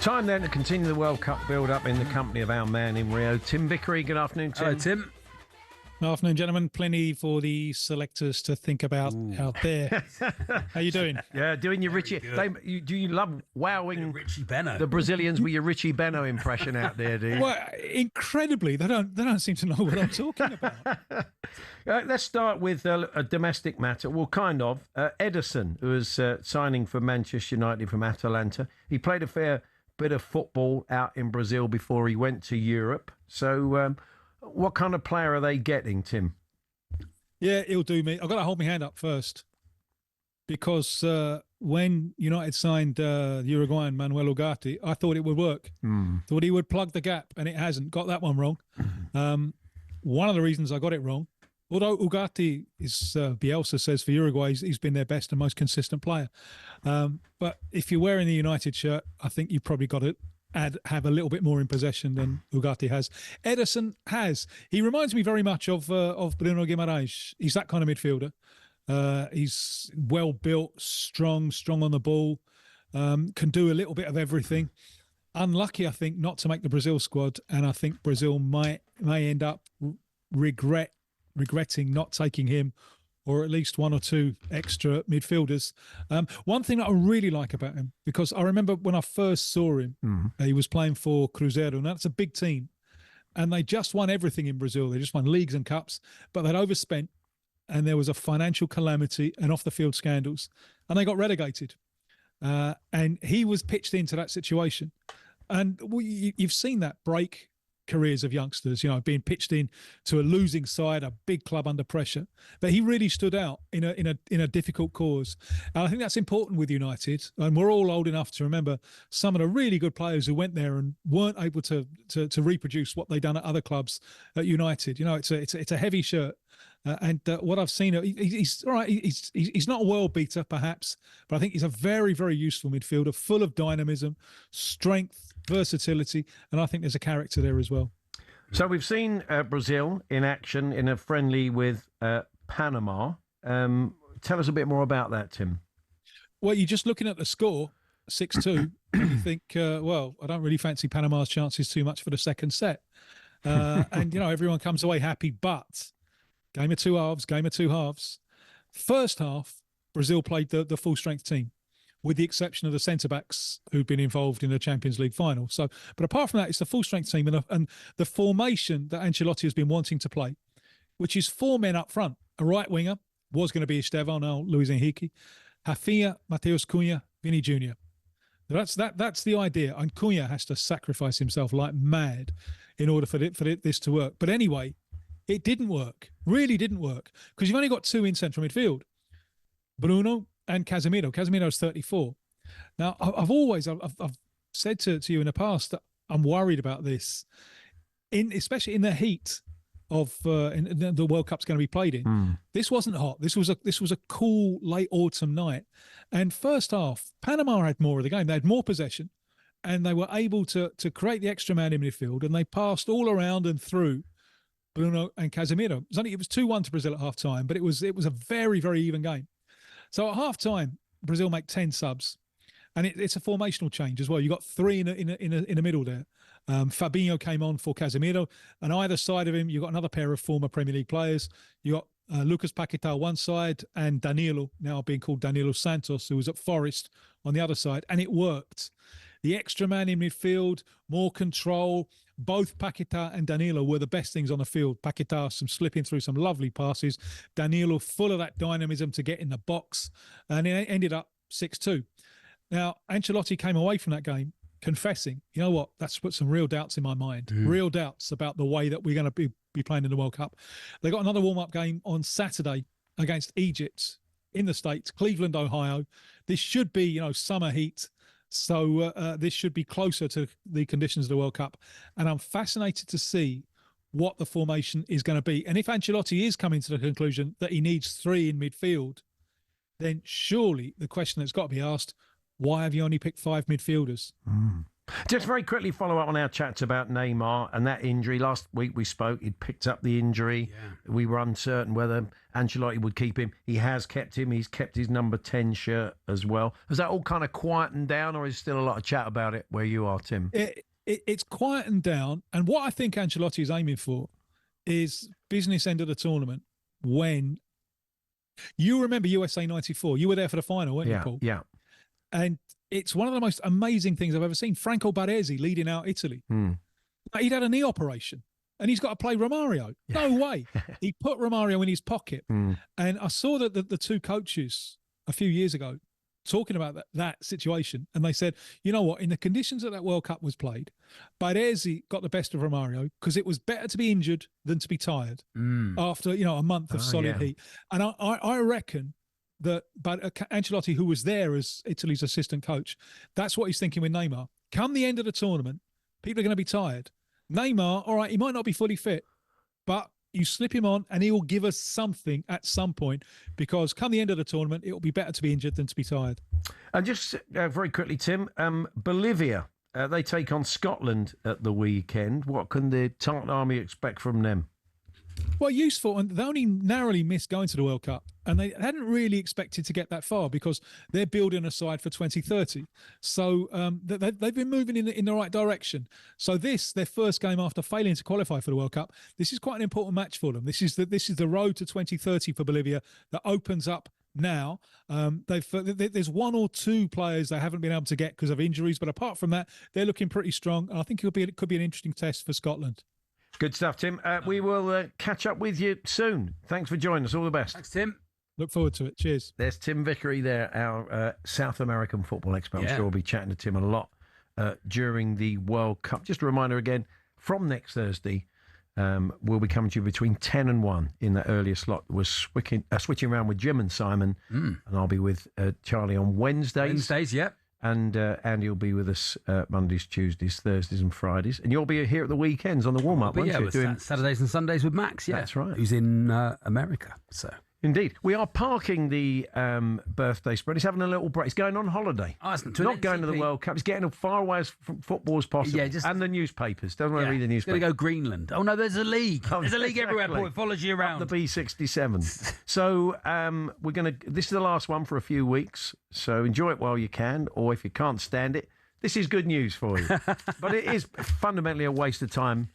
Time then to continue the World Cup build-up in the company of our man in Rio, Tim Vickery. Good afternoon, Tim. Hello, Tim. Good afternoon, gentlemen. Plenty for the selectors to think about out there. How you doing? Yeah, doing your Richie. Do you love wowing Richie Beno. the Brazilians with your Richie Beno impression out there? Do you? Well, incredibly, they don't seem to know what I'm talking about. Let's start with a domestic matter. Well, kind of. Ederson, who was signing for Manchester United from Atalanta, he played a fair bit of football out in Brazil before he went to Europe. So, what kind of player are they getting, Tim? Yeah, it'll do me. I've got to hold my hand up first because when United signed the Uruguayan Manuel Ugarte, I thought it would work. Thought he would plug the gap, and it hasn't. Got that one wrong. One of the reasons I got it wrong, although Ugarte is, Bielsa says for Uruguay, he's been their best and most consistent player. But if you're wearing the United shirt, I think you've probably got to have a little bit more in possession than Ugarte has. Ederson has. He reminds me very much of Bruno Guimaraes. He's that kind of midfielder. He's well built, strong on the ball, can do a little bit of everything. Unlucky, I think, not to make the Brazil squad, and I think Brazil may end up regretting not taking him, or at least one or two extra midfielders. One thing that I really like about him, because I remember when I first saw him, he was playing for Cruzeiro. Now, that's a big team, and they just won everything in Brazil. They just won leagues and cups, but they'd overspent, and there was a financial calamity and off-the-field scandals, and they got relegated. And he was pitched into that situation. And you've seen that break careers of youngsters, being pitched in to a losing side, a big club under pressure. But he really stood out in a difficult cause. And I think that's important with United. And we're all old enough to remember some of the really good players who went there and weren't able to reproduce what they'd done at other clubs at United. It's a heavy shirt. And what I've seen, he's all right. He's not a world beater, perhaps, but I think he's a very, very useful midfielder, full of dynamism, strength, versatility, and I think there's a character there as well. So we've seen Brazil in action in a friendly with Panama. Tell us a bit more about that, Tim. Well, you're just looking at the score, 6-2, and you think, well, I don't really fancy Panama's chances too much for the second set. And, everyone comes away happy, but game of two halves. First half, Brazil played the full-strength team, with the exception of the centre-backs who've been involved in the Champions League final. So, but apart from that, it's the full-strength team and the formation that Ancelotti has been wanting to play, which is four men up front. A right winger was going to be Estevão, now Luis Henrique, Rafinha, Matheus Cunha, Vini Jr. That's the idea. And Cunha has to sacrifice himself like mad in order for this to work. But anyway, it didn't work. Really didn't work, because you've only got two in central midfield, Bruno and Casemiro. Casemiro's 34. Now, I've said to you in the past that I'm worried about this, especially in the heat of the World Cup's going to be played in. This wasn't hot. This was a cool late autumn night, and first half Panama had more of the game. They had more possession, and they were able to create the extra man in midfield, and they passed all around and through Bruno and Casemiro. It was 2-1 to Brazil at half time, but it was a very, very even game. So at half time, Brazil make 10 subs, and it's a formational change as well. You got three in the middle there. Fabinho came on for Casemiro, and either side of him, you got another pair of former Premier League players. You got Lucas Paquetá one side and Danilo, now being called Danilo Santos, who was at Forest, on the other side, and it worked. The extra man in midfield, more control. Both Paquetá and Danilo were the best things on the field. Paquetá slipping through some lovely passes. Danilo full of that dynamism to get in the box. And it ended up 6-2. Now, Ancelotti came away from that game confessing, you know what, that's put some real doubts in my mind. Real doubts about the way that we're going to be playing in the World Cup. They got another warm-up game on Saturday against Egypt in the States, Cleveland, Ohio. This should be, summer heat. So this should be closer to the conditions of the World Cup. And I'm fascinated to see what the formation is going to be. And if Ancelotti is coming to the conclusion that he needs three in midfield, then surely the question that's got to be asked, why have you only picked five midfielders? Just very quickly follow up on our chats about Neymar and that injury. Last week we spoke, he'd picked up the injury. Yeah. We were uncertain whether Ancelotti would keep him. He has kept him. He's kept his number 10 shirt as well. Has that all kind of quietened down, or is still a lot of chat about it where you are, Tim? It's quietened down. And what I think Ancelotti is aiming for is business end of the tournament when... You remember USA 94. You were there for the final, weren't you, Paul? Yeah. And it's one of the most amazing things I've ever seen. Franco Baresi leading out Italy. He'd had a knee operation and he's got to play Romario. No way. He put Romario in his pocket. And I saw that the two coaches a few years ago talking about that situation. And they said, you know what, in the conditions that World Cup was played, Baresi got the best of Romario because it was better to be injured than to be tired after, a month of solid heat. And I reckon that, but Ancelotti, who was there as Italy's assistant coach, that's what he's thinking with Neymar. Come the end of the tournament, people are going to be tired. Neymar, all right, he might not be fully fit, but you slip him on and he will give us something at some point, because come the end of the tournament, it will be better to be injured than to be tired. And just very quickly, Tim, Bolivia, they take on Scotland at the weekend. What can the Tartan Army expect from them? Well, useful, and they only narrowly missed going to the World Cup, and they hadn't really expected to get that far because they're building a side for 2030. So they've been moving in the right direction. So their first game after failing to qualify for the World Cup, this is quite an important match for them. This is the road to 2030 for Bolivia that opens up now. There's one or two players they haven't been able to get because of injuries, but apart from that, they're looking pretty strong. And I think it could be an interesting test for Scotland. Good stuff, Tim. We will catch up with you soon. Thanks for joining us. All the best. Thanks, Tim. Look forward to it. Cheers. There's Tim Vickery there, our South American football expert. I'm sure we'll be chatting to Tim a lot during the World Cup. Just a reminder again, from next Thursday, we'll be coming to you between 10 and 1 in that earlier slot. We're switching around with Jim and Simon, and I'll be with Charlie on Wednesdays. Wednesdays, yep. And Andy will be with us Mondays, Tuesdays, Thursdays and Fridays. And you'll be here at the weekends on the warm-up, won't you? Doing Saturdays and Sundays with Max, yeah. That's right. Who's in America, so... Indeed. We are parking the birthday spread. He's having a little break. He's going on holiday. Oh, it's not going to the World Cup. He's getting as far away from football as possible. Yeah, and the newspapers. Doesn't want to read the newspapers. Going to go Greenland. Oh, no, there's a league. There's a league everywhere, Paul. It follows you around. Up the B67. So this is the last one for a few weeks. So enjoy it while you can. Or if you can't stand it, this is good news for you. But it is fundamentally a waste of time